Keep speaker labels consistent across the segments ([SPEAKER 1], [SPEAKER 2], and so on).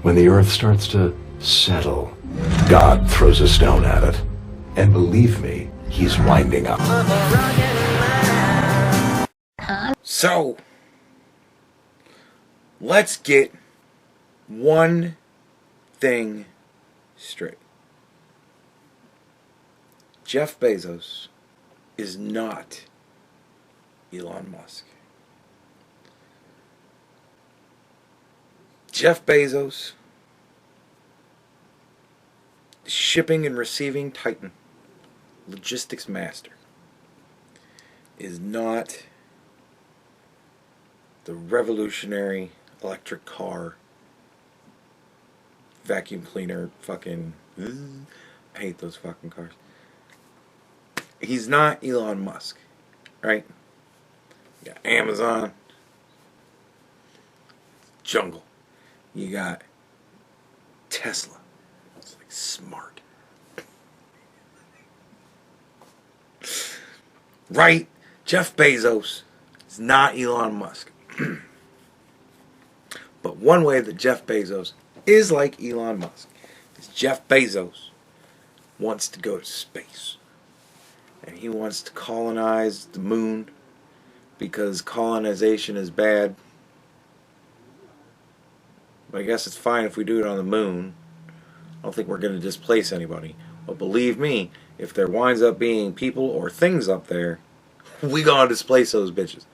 [SPEAKER 1] When the earth starts to settle, God throws a stone at it. And believe me, he's winding up.
[SPEAKER 2] So, let's get one thing straight. Jeff Bezos is not Elon Musk. Jeff Bezos, shipping and receiving titan, logistics master, is not the revolutionary electric car, vacuum cleaner, fucking, I hate those fucking cars. He's not Elon Musk, right? You got Amazon, jungle. You got Tesla. It's like smart. Right? Jeff Bezos is not Elon Musk. But one way that Jeff Bezos is like Elon Musk is Jeff Bezos wants to go to space. And he wants to colonize the moon because colonization is bad. But I guess it's fine if we do it on the moon. I don't think we're going to displace anybody. But believe me, if there winds up being people or things up there, we gonna displace those bitches.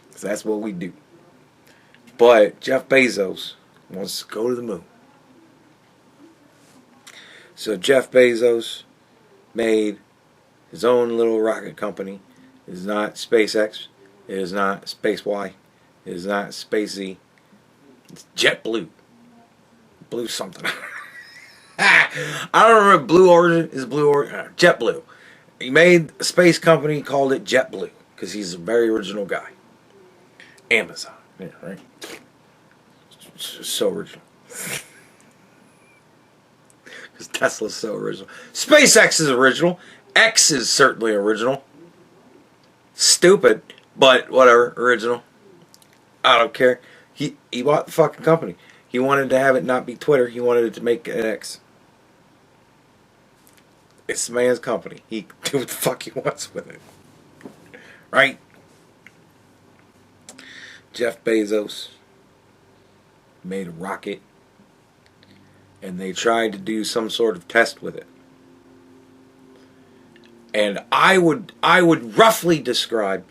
[SPEAKER 2] Because that's what we do. But Jeff Bezos wants to go to the moon. So Jeff Bezos made his own little rocket company. It is not SpaceX. It is not SpaceY. It is not SpaceZ. It's JetBlue. Blue something. I don't remember. Blue Origin is Blue Origin. JetBlue. He made a space company, called it JetBlue because he's a very original guy. Amazon, yeah, right? So original. Because Tesla's so original. SpaceX is original. X is certainly original. Stupid, but whatever, original. I don't care. He bought the fucking company. He wanted to have it not be Twitter. He wanted it to make an X. It's the man's company. He can do what the fuck he wants with it. Right? Jeff Bezos made a rocket and they tried to do some sort of test with it. And I would roughly describe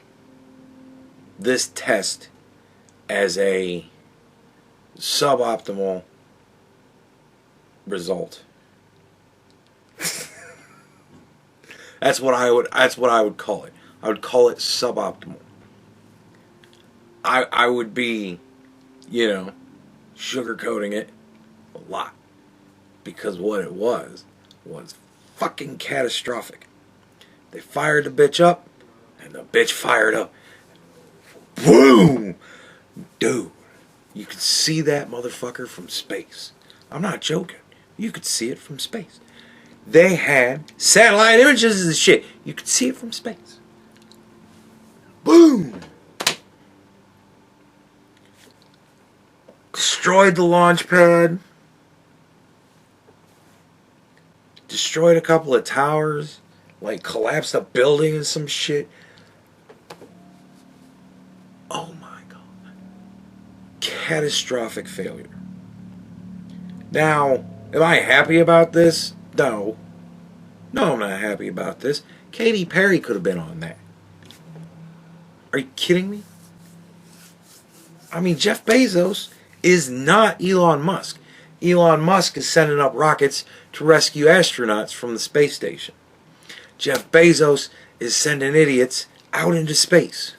[SPEAKER 2] this test as a suboptimal result. That's what I would call it. I would call it suboptimal. I would be, sugarcoating it a lot. Because what it was fucking catastrophic. They fired the bitch up, and the bitch fired up. Boom! Dude, you could see that motherfucker from space. I'm not joking. You could see it from space. They had satellite images of the shit. You could see it from space. Boom! Destroyed the launch pad. Destroyed a couple of towers. Like collapsed a building and some shit. Oh my god. Catastrophic failure. Now, am I happy about this? No. No, I'm not happy about this. Katy Perry could have been on that. Are you kidding me? I mean, Jeff Bezos is not Elon Musk. Elon Musk is sending up rockets to rescue astronauts from the space station. Jeff Bezos is sending idiots out into space.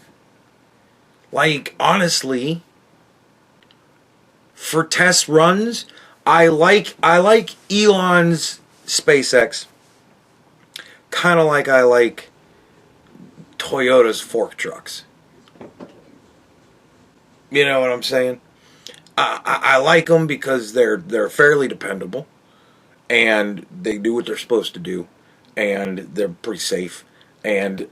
[SPEAKER 2] Like, honestly, for test runs, I like Elon's SpaceX kind of like I like Toyota's fork trucks. You know what I'm saying? I like them because they're fairly dependable, and they do what they're supposed to do, and they're pretty safe, and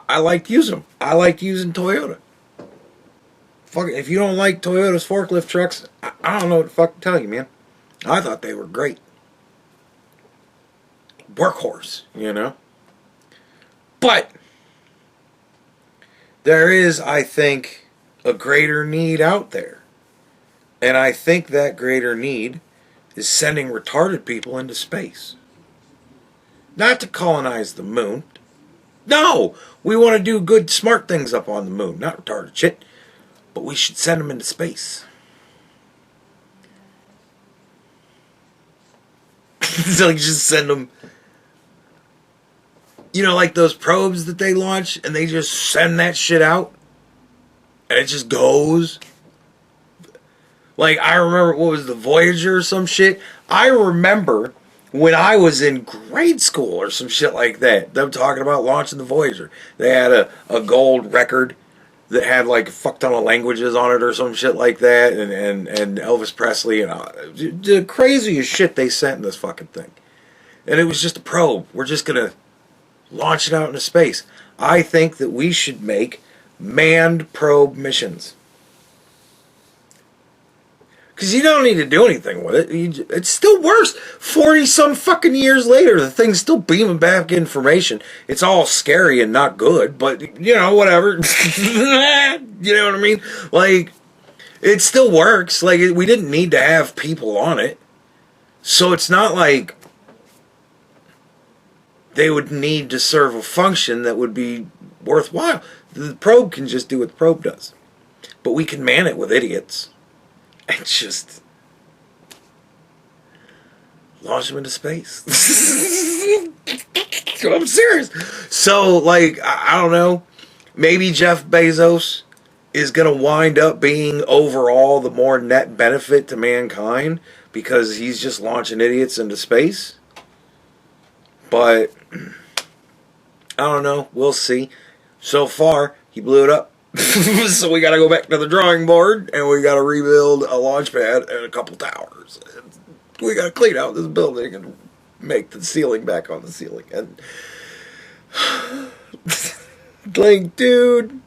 [SPEAKER 2] I like to use them. I like using Toyota. Fuck, if you don't like Toyota's forklift trucks, I don't know what to fucking tell you, man. I thought they were great. Workhorse, you know? But there is, I think, a greater need out there. And I think that greater need is sending retarded people into space. Not to colonize the moon. No! We want to do good, smart things up on the moon. Not retarded shit. But we should send them into space. So you just send them... You know, like those probes that they launch, and they just send that shit out, and it just goes. Like, I remember, what was the Voyager or some shit? I remember when I was in grade school or some shit like that, them talking about launching the Voyager. They had a gold record that had like a fuck ton of languages on it or some shit like that, and Elvis Presley, and the craziest shit they sent in this fucking thing. And it was just a probe. We're just gonna launch it out into space. I think that we should make manned probe missions. Because you don't need to do anything with it. It still works. 40-some fucking years later, the thing's still beaming back information. It's all scary and not good, but, you know, whatever. You know what I mean? Like, it still works. Like, we didn't need to have people on it. So it's not like they would need to serve a function that would be worthwhile. The probe can just do what the probe does. But we can man it with idiots. And just launch them into space. I'm serious. So, like, I don't know. Maybe Jeff Bezos is going to wind up being overall the more net benefit to mankind because he's just launching idiots into space. But I don't know. We'll see. So far, he blew it up. So we got to go back to the drawing board, and we got to rebuild a launch pad and a couple towers. And we got to clean out this building and make the ceiling back on the ceiling. And like, dude,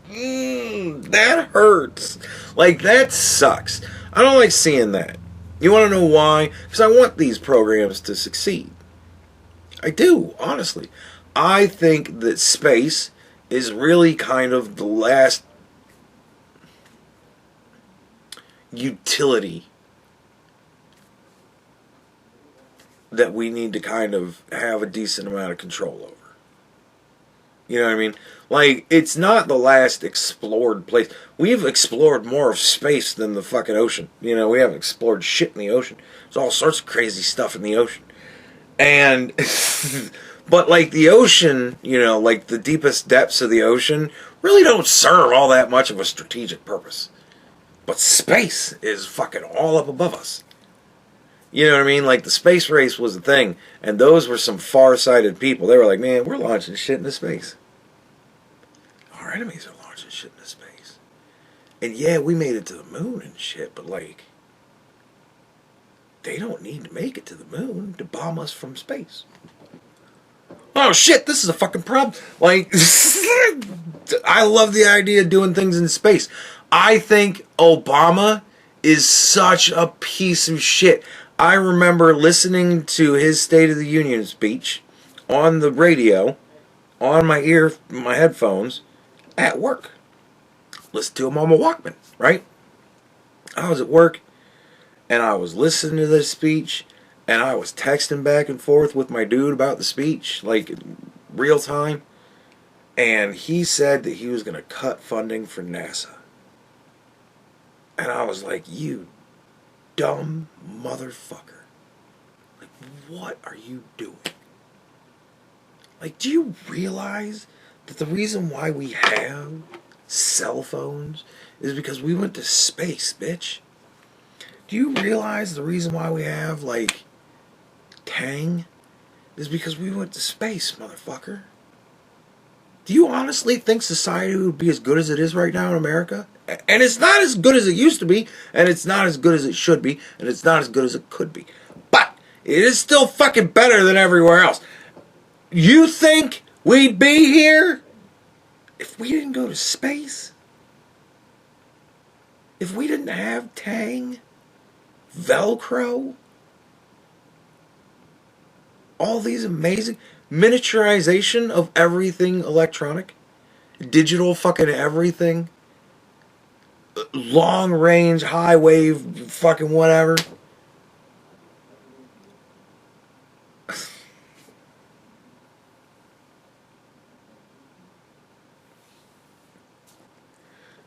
[SPEAKER 2] that hurts. Like, that sucks. I don't like seeing that. You want to know why? Because I want these programs to succeed. I do, honestly. I think that space is really kind of the last utility that we need to kind of have a decent amount of control over. You know what I mean? Like, it's not the last explored place. We've explored more of space than the fucking ocean. You know, we haven't explored shit in the ocean. There's all sorts of crazy stuff in the ocean. And... But, like, the ocean, you know, like, the deepest depths of the ocean really don't serve all that much of a strategic purpose. But space is fucking all up above us. You know what I mean? Like, the space race was a thing, and those were some far-sighted people. They were like, man, we're launching shit into space. Our enemies are launching shit into space. And, yeah, we made it to the moon and shit, but, like, they don't need to make it to the moon to bomb us from space. Oh shit, this is a fucking problem. Like, I love the idea of doing things in space. I think Obama is such a piece of shit. I remember listening to his State of the Union speech on the radio, on my headphones, at work. Listen to him on my Walkman, right? I was at work, and I was listening to this speech, and I was texting back and forth with my dude about the speech, like, real time. And he said that he was going to cut funding for NASA. And I was like, you dumb motherfucker. Like, what are you doing? Like, do you realize that the reason why we have cell phones is because we went to space, bitch? Do you realize the reason why we have, like, Tang is because we went to space, motherfucker? Do you honestly think society would be as good as it is right now in America? And it's not as good as it used to be, and it's not as good as it should be, and it's not as good as it could be. But it is still fucking better than everywhere else. You think we'd be here if we didn't go to space? If we didn't have Tang? Velcro. All these amazing miniaturization of everything electronic. Digital fucking everything. Long range, high wave, fucking whatever.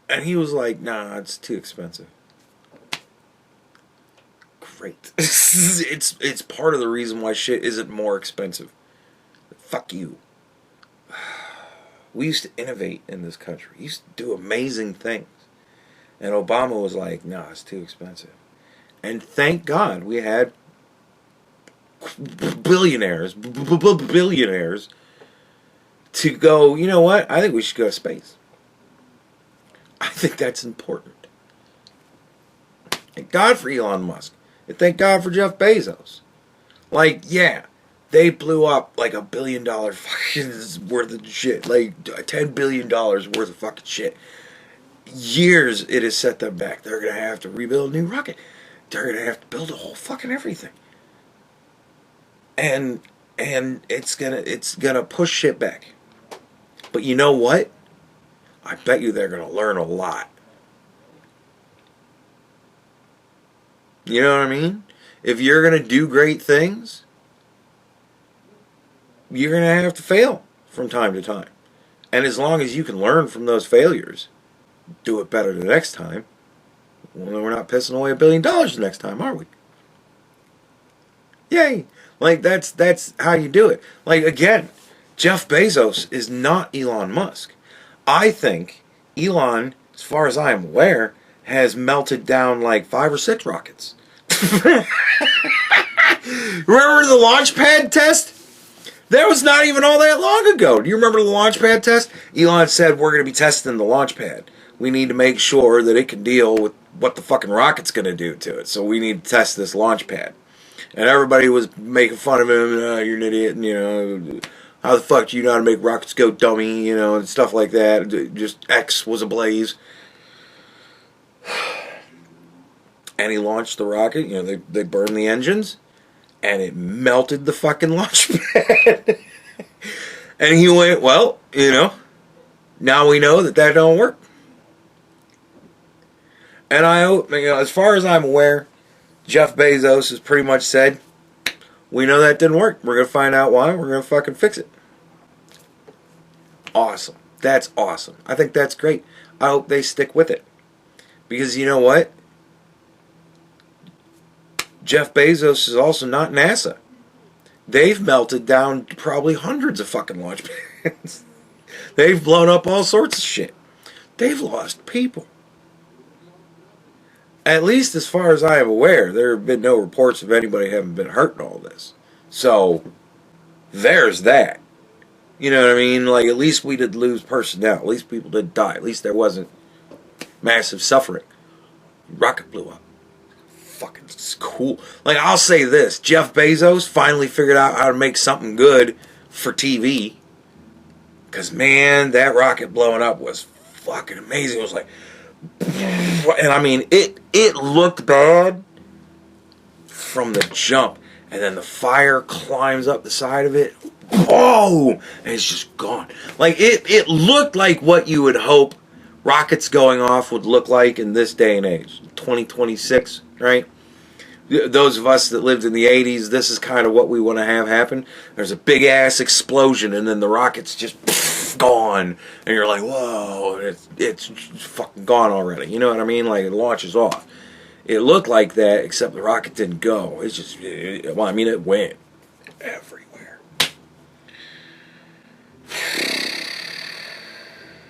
[SPEAKER 2] And he was like, nah, it's too expensive. Great. it's part of the reason why shit isn't more expensive. Fuck you. We used to innovate in this country. We used to do amazing things. And Obama was like, nah, it's too expensive. And thank God we had billionaires to go, you know what? I think we should go to space. I think that's important. Thank God for Elon Musk. And thank God for Jeff Bezos. Like, yeah, they blew up like $1 billion fucking worth of shit. Like $10 billion worth of fucking shit. Years it has set them back. They're going to have to rebuild a new rocket. They're going to have to build a whole fucking everything. And it's gonna push shit back. But you know what? I bet you they're gonna learn a lot. You know what I mean? If you're gonna do great things, you're gonna have to fail from time to time. And as long as you can learn from those failures, do it better the next time. Well, we're not pissing away $1 billion the next time, are we? Yay! Like, that's how you do it. Like, again, Jeff Bezos is not Elon Musk. I think Elon, as far as I'm aware, has melted down like 5 or 6 rockets. Remember the launch pad test? That was not even all that long ago. Do you remember the launch pad test? Elon said, we're going to be testing the launch pad. We need to make sure that it can deal with what the fucking rocket's going to do to it. So we need to test this launch pad. And everybody was making fun of him. Oh, you're an idiot. And, you know, how the fuck do you know how to make rockets go, dummy? You know, and stuff like that. Just X was ablaze. And he launched the rocket. You know, they burned the engines. And it melted the fucking launch pad. And he went, well, you know, now we know that don't work. And I hope, you know, as far as I'm aware, Jeff Bezos has pretty much said, we know that didn't work. We're going to find out why. We're going to fucking fix it. Awesome. That's awesome. I think that's great. I hope they stick with it. Because you know what? Jeff Bezos is also not NASA. They've melted down probably hundreds of fucking launch pads. They've blown up all sorts of shit. They've lost people. At least as far as I am aware, there have been no reports of anybody having been hurt in all this. So, there's that. You know what I mean? Like, at least we did lose personnel. At least people did die. At least there wasn't massive suffering. Rocket blew up. Fucking cool. Like, I'll say this. Jeff Bezos finally figured out how to make something good for TV. Because, man, that rocket blowing up was fucking amazing. It was like... And I mean, it looked bad from the jump. And then the fire climbs up the side of it. Oh! And it's just gone. Like, it looked like what you would hope rockets going off would look like in this day and age. 2026, right? Those of us that lived in the 80s, this is kind of what we want to have happen. There's a big-ass explosion, and then the rocket's just gone. And you're like, whoa, it's fucking gone already. You know what I mean? Like, it launches off. It looked like that, except the rocket didn't go. It's just, well, I mean, it went everywhere.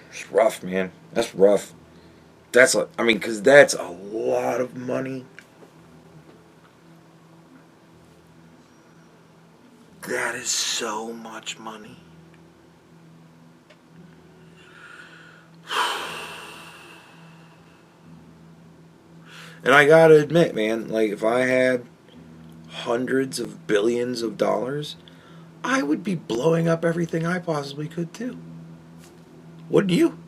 [SPEAKER 2] It's rough, man. That's rough. I mean, because that's a lot of money. That is so much money. And I gotta admit, man, like, if I had hundreds of billions of dollars, I would be blowing up everything I possibly could too. Wouldn't you?